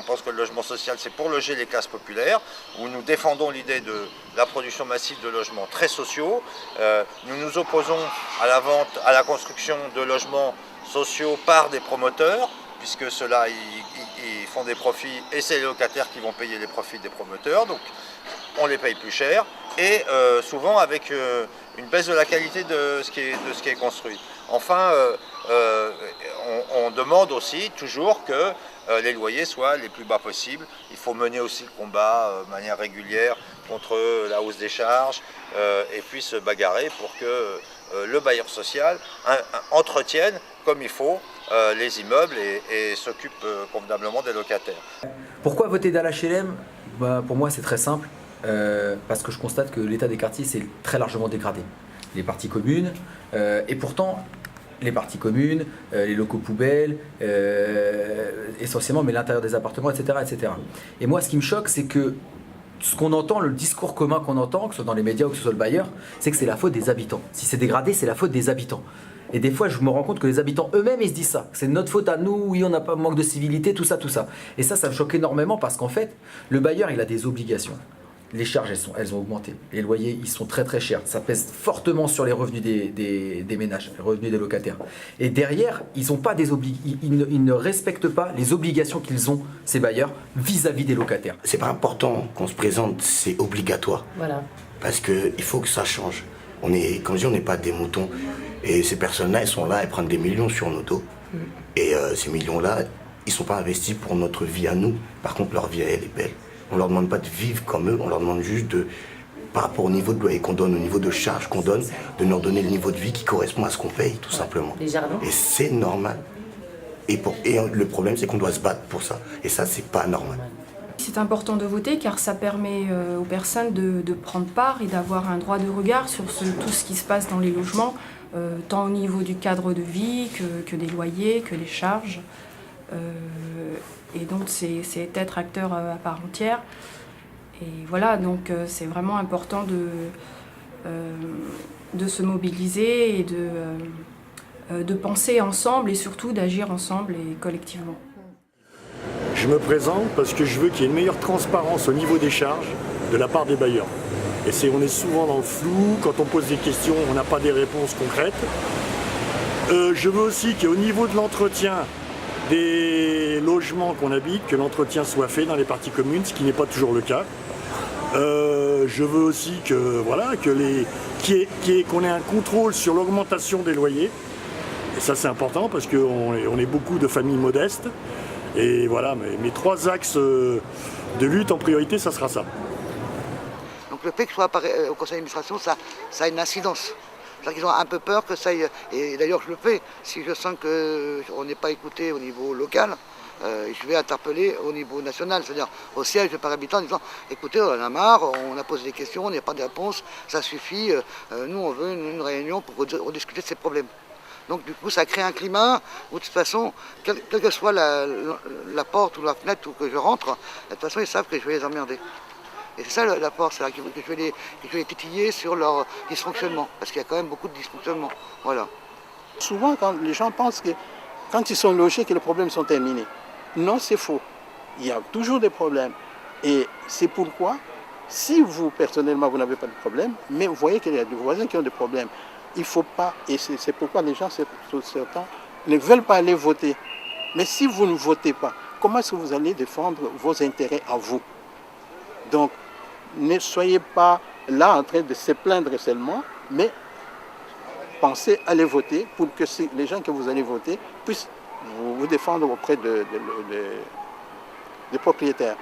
pense que le logement social, c'est pour loger les classes populaires, où nous défendons l'idée de la production massive de logements très sociaux. Nous nous opposons à la vente, à la construction de logements sociaux par des promoteurs, puisque ceux-là, ils font des profits et c'est les locataires qui vont payer les profits des promoteurs. Donc, on les paye plus cher et souvent avec une baisse de la qualité de ce qui est construit. Enfin, on demande aussi toujours que les loyers soient les plus bas possibles. Il faut mener aussi le combat de manière régulière contre la hausse des charges et puis se bagarrer pour que le bailleur social entretienne comme il faut les immeubles et s'occupe convenablement des locataires. Pourquoi voter dans l'HLM ? Pour moi, c'est très simple. Parce que je constate que l'état des quartiers s'est très largement dégradé. Les parties communes, et pourtant les parties communes, les locaux poubelles, essentiellement, mais l'intérieur des appartements, etc., etc. Et moi, ce qui me choque, c'est que ce qu'on entend, le discours commun qu'on entend, que ce soit dans les médias ou que ce soit le bailleur, c'est que c'est la faute des habitants. Si c'est dégradé, c'est la faute des habitants. Et des fois, je me rends compte que les habitants eux-mêmes, ils se disent ça. C'est notre faute à nous, oui, on n'a pas manque de civilité, tout ça, tout ça. Et ça me choque énormément parce qu'en fait, le bailleur, il a des obligations. Les charges, elles ont augmenté. Les loyers, ils sont très très chers. Ça pèse fortement sur les revenus des ménages, les revenus des locataires. Et derrière, ils ne respectent pas les obligations qu'ils ont, ces bailleurs, vis-à-vis des locataires. C'est pas important qu'on se présente, c'est obligatoire. Voilà. Parce qu'il faut que ça change. Comme je dis, on n'est pas des moutons. Et ces personnes-là, elles sont là, elles prennent des millions sur nos dos. Et ces millions-là, ils ne sont pas investis pour notre vie à nous. Par contre, leur vie, elle est belle. On ne leur demande pas de vivre comme eux, on leur demande juste par rapport au niveau de loyer qu'on donne, au niveau de charge qu'on donne, de leur donner le niveau de vie qui correspond à ce qu'on paye, tout simplement. Les jardins. Et c'est normal. Et le problème, c'est qu'on doit se battre pour ça. Et ça, c'est pas normal. C'est important de voter car ça permet aux personnes de prendre part et d'avoir un droit de regard sur tout ce qui se passe dans les logements, tant au niveau du cadre de vie que des loyers, que des charges. Et donc c'est être acteur à part entière. Et voilà, donc c'est vraiment important de se mobiliser et de penser ensemble et surtout d'agir ensemble et collectivement. Je me présente parce que je veux qu'il y ait une meilleure transparence au niveau des charges de la part des bailleurs. Et on est souvent dans le flou, quand on pose des questions, on n'a pas des réponses concrètes. Je veux aussi qu'au niveau de l'entretien des logements qu'on habite, que l'entretien soit fait dans les parties communes, ce qui n'est pas toujours le cas. Je veux aussi qu'on ait un contrôle sur l'augmentation des loyers. Et ça c'est important parce qu'on est beaucoup de familles modestes. Et voilà, mes 3 axes de lutte en priorité, ça sera ça. Donc le fait que je sois au conseil d'administration, ça a une incidence. C'est-à-dire qu'ils ont un peu peur que ça aille, et d'ailleurs je le fais, si je sens qu'on n'est pas écouté au niveau local, je vais interpeller au niveau national, c'est-à-dire au siège par habitant en disant écoutez, on en a marre, on a posé des questions, on n'a pas de réponse, ça suffit, nous on veut une réunion pour rediscuter de ces problèmes. Donc du coup ça crée un climat où de toute façon, quelle que soit la porte ou la fenêtre où que je rentre, de toute façon ils savent que je vais les emmerder. Et c'est ça la force, c'est que je vais les titiller sur leur dysfonctionnement, parce qu'il y a quand même beaucoup de dysfonctionnement. Voilà. Souvent, quand les gens pensent que quand ils sont logés, que les problèmes sont terminés. Non, c'est faux. Il y a toujours des problèmes. Et c'est pourquoi, si vous, personnellement, vous n'avez pas de problème, mais vous voyez qu'il y a des voisins qui ont des problèmes, il ne faut pas, et c'est pourquoi les gens, certains, ne veulent pas aller voter. Mais si vous ne votez pas, comment est-ce que vous allez défendre vos intérêts à vous? Donc, ne soyez pas là en train de se plaindre seulement, mais pensez à aller voter pour que les gens que vous allez voter puissent vous défendre auprès des propriétaires.